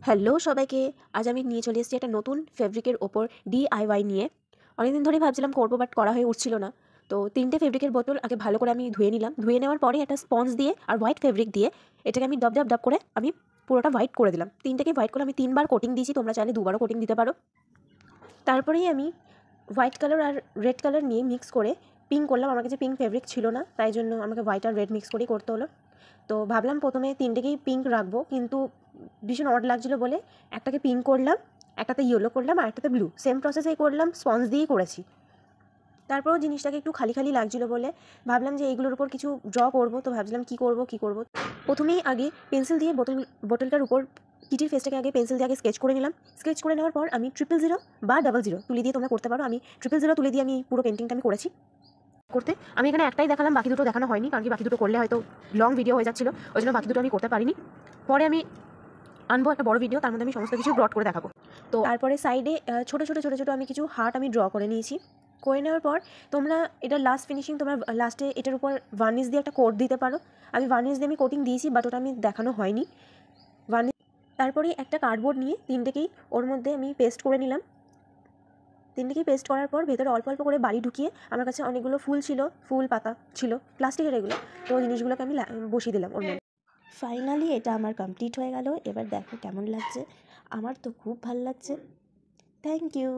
Hello সবাইকে। আজ আমি নিয়ে চলে এসেছি একটা নতুন ফেব্রিকের ওপর DIY নিয়ে। অনেকদিন ধরেই ভাবছিলাম করবো, বাট করা হয়ে উঠছিল না। তো 3টে ফেব্রিকের বোতল আগে ভালো করে আমি ধুয়ে নিলাম। ধুয়ে নেওয়ার পরে একটা স্পঞ্জ দিয়ে আর হোয়াইট ফেব্রিক দিয়ে এটাকে আমি ডাব ডাব ডাব করে আমি পুরোটা হোয়াইট করে দিলাম। 3টেকে হোয়াইট করে আমি 3বার কোটিং দিয়েছি, তোমরা চাইলে 2বারও কোটিং দিতে পারো। তারপরেই আমি হোয়াইট কালার আর রেড কালার নিয়ে মিক্স করে পিঙ্ক করলাম। আমার কাছে পিঙ্ক ফেব্রিক ছিল না, তাই জন্য আমাকে হোয়াইট আর রেড মিক্স করেই করতে হলো। তো ভাবলাম প্রথমে 3টেকেই পিঙ্ক রাখবো, কিন্তু ভীষণ অড লাগছিলো বলে একটাকে পিঙ্ক করলাম, একটাতে ইয়েলো করলাম আর একটাতে ব্লু। সেম প্রসেসেই করলাম, স্পঞ্জ দিয়েই করেছি। তারপরেও জিনিসটাকে একটু খালি খালি লাগছিলো বলে ভাবলাম যে এইগুলোর উপর কিছু ড্র করবো। তো ভাবছিলাম কী করবো। প্রথমেই আগে পেন্সিল দিয়ে বোতলটার উপর কিটির ফেসটাকে আগে পেন্সিল দিয়ে আগে স্কেচ করে নিলাম। স্কেচ করে নেওয়ার পর আমি 000 বা 00 তুলি দিয়ে তোমরা করতে পারো। আমি 000 তুলি দিয়ে আমি পুরো পেন্টিংটা আমি করেছি। করতে আমি এখানে একটাই দেখালাম, বাকি দুটো দেখানো হয়নি, কারণ কি বাকি দুটো করলে হয়তো লং ভিডিও হয়ে যাচ্ছিলো, ওই জন্য বাকি দুটো আমি করতে পারিনি। পরে আমি আনবো একটা বড় ভিডিও, তার মধ্যে আমি সমস্ত কিছু ডট করে দেখাবো। তো তারপরে সাইডে ছোটো ছোটো আমি কিছু হার্ট আমি ড্র করে নিয়েছি। করে নেওয়ার পর তোমরা এটা লাস্ট ফিনিশিং, তোমরা লাস্টে এটার উপর ভার্নিশ দিয়ে একটা কোট দিতে পারো। আমি ভার্নিশ দিয়ে আমি কোটিং দিয়েছি, বাট ওটা আমি দেখানো হয়নি ভার্নিশ। তারপরে একটা কার্ডবোর্ড নিয়ে 3টেকেই ওর মধ্যে আমি পেস্ট করে নিলাম। 3টেকেই পেস্ট করার পর ভেতরে অল্প অল্প করে বালি ঢুকিয়ে, আমার কাছে অনেকগুলো ফুল পাতা ছিল প্লাস্টিকের, এগুলো তো জিনিসগুলোকে আমি বসিয়ে দিলাম ওর মধ্যে। ফাইনালি এটা আমার কমপ্লিট হয়ে গেল। এবার দেখো কেমন লাগছে। আমার তো খুব ভালো লাগছে। Thank you.